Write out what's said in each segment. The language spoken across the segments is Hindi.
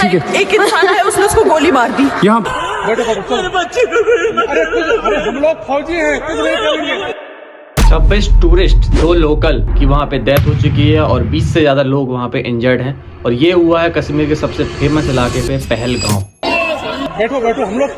एक इंसान है, उसने उसको गोली मार दी। यहाँ अरे हम लोग फौजी हैं, कुछ नहीं करेंगे। 26 टूरिस्ट 2 लोकल की वहाँ पे डेथ हो चुकी है और 20 से ज्यादा लोग वहाँ पे इंजर्ड हैं। और ये हुआ है कश्मीर के सबसे फेमस इलाके पे पहलगांव। बैठो हम लोग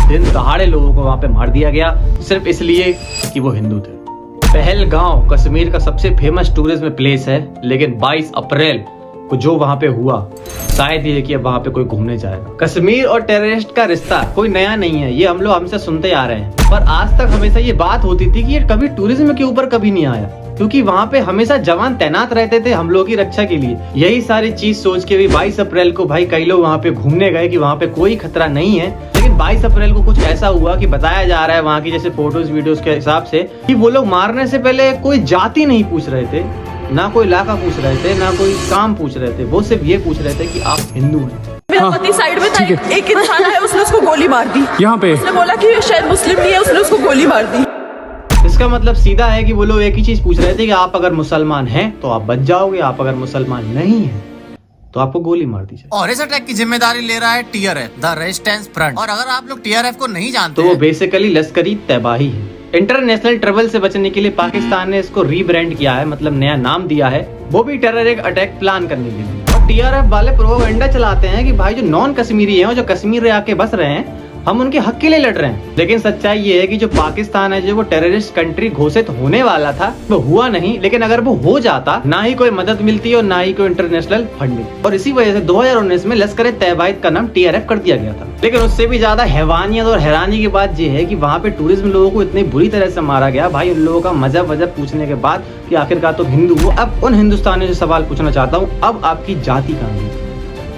दिन दहाड़े लोगों को वहाँ पे मार दिया गया सिर्फ इसलिए कि वो हिंदू थे। पहलगांव कश्मीर का सबसे फेमस टूरिज्म प्लेस है, लेकिन 22 अप्रैल को जो वहाँ पे हुआ, शायद ये कि अब वहाँ पे कोई घूमने जाएगा। कश्मीर और टेररिस्ट का रिश्ता कोई नया नहीं है, ये हम लोग हमसे सुनते आ रहे हैं, पर आज तक हमेशा ये बात होती थी कि ये कभी टूरिज्म के ऊपर कभी नहीं आया, क्योंकि वहाँ पे हमेशा जवान तैनात रहते थे हम लोगों की रक्षा के लिए। यही सारी चीज सोच के भी 22 अप्रैल को भाई कई लोग वहाँ पे घूमने गए कि वहाँ पे कोई खतरा नहीं है। लेकिन 22 अप्रैल को कुछ ऐसा हुआ कि बताया जा रहा है वहाँ की जैसे फोटोज वीडियोस के हिसाब से कि वो लोग मारने से पहले कोई जाति नहीं पूछ रहे थे, ना कोई इलाका पूछ रहे थे, ना कोई काम पूछ रहे थे, वो सिर्फ ये पूछ रहे थे कि आप हिंदू हैं। मेरा पति साइड में था, एक इंसान है, उसने उसको गोली मार दी। यहाँ पे उसने बोला कि शायद मुस्लिम नहीं है, उसने उसको गोली मार दी। इसका मतलब सीधा है कि वो लोग एक ही चीज पूछ रहे थे कि आप अगर मुसलमान हैं तो आप बच जाओगे, आप अगर मुसलमान नहीं हैं तो आपको गोली मार दी जाए। और इस अटैक की जिम्मेदारी ले रहा है TRF, द रेजिस्टेंस फ्रंट। और अगर आप लोग TRF को नहीं जानते तो वो बेसिकली लश्करी तैबाही है। इंटरनेशनल ट्रेवल से बचने के लिए पाकिस्तान ने इसको रीब्रांड किया है, मतलब नया नाम दिया है, वो भी टेरर अटैक प्लान करने के लिए। और TRF वाले प्रोपेगेंडा चलाते हैं कि भाई जो नॉन कश्मीरी हैं, जो कश्मीर में आके बस रहे हैं, हम उनके हक के लिए लड़ रहे हैं। लेकिन सच्चाई ये है कि जो पाकिस्तान है, जो वो टेररिस्ट कंट्री घोषित होने वाला था, वो हुआ नहीं। लेकिन अगर वो हो जाता, ना ही कोई मदद मिलती और ना ही कोई इंटरनेशनल फंडिंग। और इसी वजह से 2019 में लश्कर तैयबा का नाम TRF कर दिया गया था। लेकिन उससे भी ज्यादा हैवानियत और हैरानी की बात ये है कि वहाँ पे टूरिज्म लोगों को इतनी बुरी तरह से मारा गया। भाई उन लोगों का मजहब वजह पूछने के बाद कि आखिरकार तो हिंदू हो। अब उन हिंदुस्तानियों से सवाल पूछना चाहता हूँ, अब आपकी जाति कहाँ गई,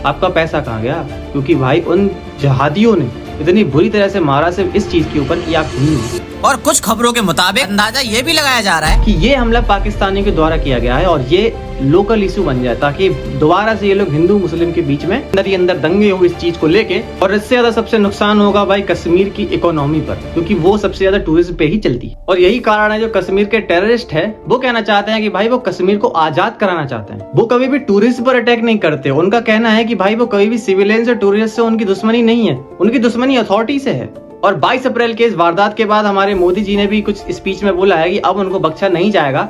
आपका पैसा कहाँ गया? क्योंकि भाई उन जहादियों ने इतनी बुरी तरह से मारा सिर्फ इस चीज के ऊपर कि आप हिंदू। और कुछ खबरों के मुताबिक अंदाजा ये भी लगाया जा रहा है कि ये हमला पाकिस्तानियों के द्वारा किया गया है और ये लोकल इशू बन जाए, ताकि दोबारा से ये लोग हिंदू मुस्लिम के बीच में अंदर दंगे हो इस चीज को लेके। और इससे ज्यादा सबसे नुकसान होगा भाई कश्मीर की इकोनॉमी पर, क्योंकि वो सबसे ज्यादा टूरिज्म पे ही चलती है। और यही कारण है जो कश्मीर के टेररिस्ट है वो कहना चाहते हैं कि भाई वो कश्मीर को आजाद कराना चाहते हैं। वो कभी भी टूरिस्ट पर अटैक नहीं करते। उनका कहना है कि भाई वो कभी भी सिविलियन से टूरिस्ट से उनकी दुश्मनी नहीं है, उनकी दुश्मनी अथॉरिटी से है। और 22 अप्रैल के इस वारदात के बाद हमारे मोदी जी ने भी कुछ स्पीच में बोला है कि अब उनको बख्शा नहीं जाएगा।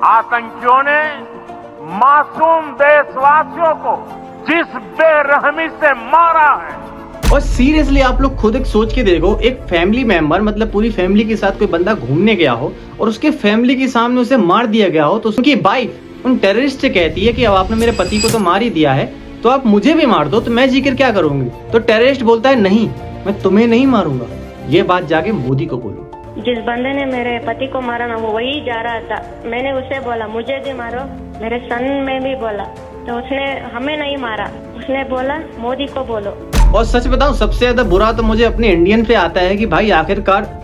आतंकियों ने मासूम देशवासियों को जिस बेरहमी से मारा है, और सीरियसली आप लोग खुद एक सोच के देखो, एक फैमिली मेंबर, मतलब पूरी फैमिली के साथ कोई बंदा घूमने गया हो और उसके फैमिली के सामने उसे मार दिया गया हो, तो उसकी वाइफ उन टेररिस्ट से कहती है कि अब आपने मेरे पति को तो मार ही दिया है, तो आप मुझे भी मार दो, तो मैं जीकर क्या करूंगी? तो टेररिस्ट बोलता है नहीं, मैं तुम्हें नहीं मारूंगा। ये बात जाके मोदी को बोलो। जिस बंदे ने मेरे पति को मारा ना, वो वही जा रहा था। मैंने उसे बोला मुझे भी मारो, मेरे सन में भी बोला, तो उसने हमें नहीं मारा, उसने बोला मोदी को बोलो। और सच बताऊं, सबसे ज्यादा बुरा तो मुझे अपने इंडियन पे आता है कि भाई आखिरकार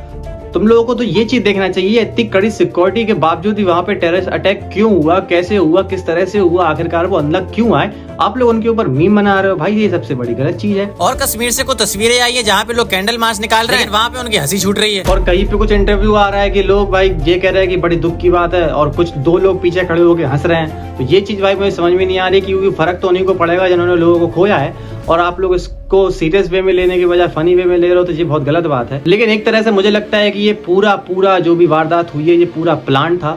तुम लोगों को तो ये चीज देखना चाहिए, इतनी कड़ी सिक्योरिटी के बावजूद भी वहाँ पे टेररिस्ट अटैक क्यों हुआ, कैसे हुआ, किस तरह से हुआ, आखिरकार वो अंदर क्यों आए, आप लोग उनके ऊपर मीम बना रहे हो। भाई ये सबसे बड़ी गलत चीज है। और कश्मीर से कुछ तस्वीरें आई है जहाँ पे लोग कैंडल मार्च निकाल रहे हैं, वहाँ पे उनकी हंसी छूट रही है। और कहीं पे कुछ इंटरव्यू आ रहा है कि लोग भाई ये कह रहे हैं कि बड़ी दुख की बात है, और कुछ 2 लोग पीछे खड़े होकर हंस रहे हैं। तो ये चीज भाई मुझे समझ में नहीं आ रही, क्योंकि फर्क तो उन्हीं को पड़ेगा जिन्होंने लोगों को खोया है, और आप लोग इसको सीरियस वे में लेने के बजाय फनी वे में ले रहे हो, तो ये बहुत गलत बात है। लेकिन एक तरह से मुझे लगता है कि ये पूरा जो भी वारदात हुई है, ये पूरा प्लान था,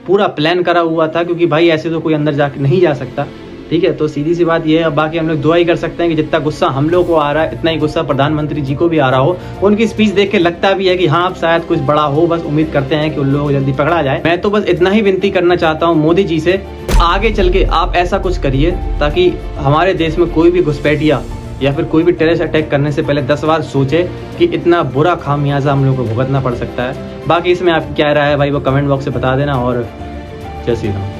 पूरा प्लान करा हुआ था, क्योंकि भाई ऐसे तो कोई अंदर जाके नहीं जा सकता। ठीक है, तो सीधी सी बात ये है। बाकी हम लोग दुआ ही कर सकते हैं कि जितना गुस्सा हम लोग को आ रहा है, इतना ही गुस्सा प्रधानमंत्री जी को भी आ रहा हो। उनकी स्पीच देख के लगता भी है कि हाँ, अब शायद कुछ बड़ा हो। बस उम्मीद करते हैं कि उन लोगों को जल्दी पकड़ा जाए। मैं तो बस इतना ही विनती करना चाहता हूँ मोदी जी से, आगे चल के आप ऐसा कुछ करिए ताकि हमारे देश में कोई भी घुसपैठिया या फिर कोई भी टेररिस्ट अटैक करने से पहले 10 बार सोचे कि इतना बुरा खामियाजा हम लोग को भुगतना पड़ सकता है। बाकी इसमें आपकी क्या राय है भाई, वो कमेंट बॉक्स से बता देना। और जय श्री राम।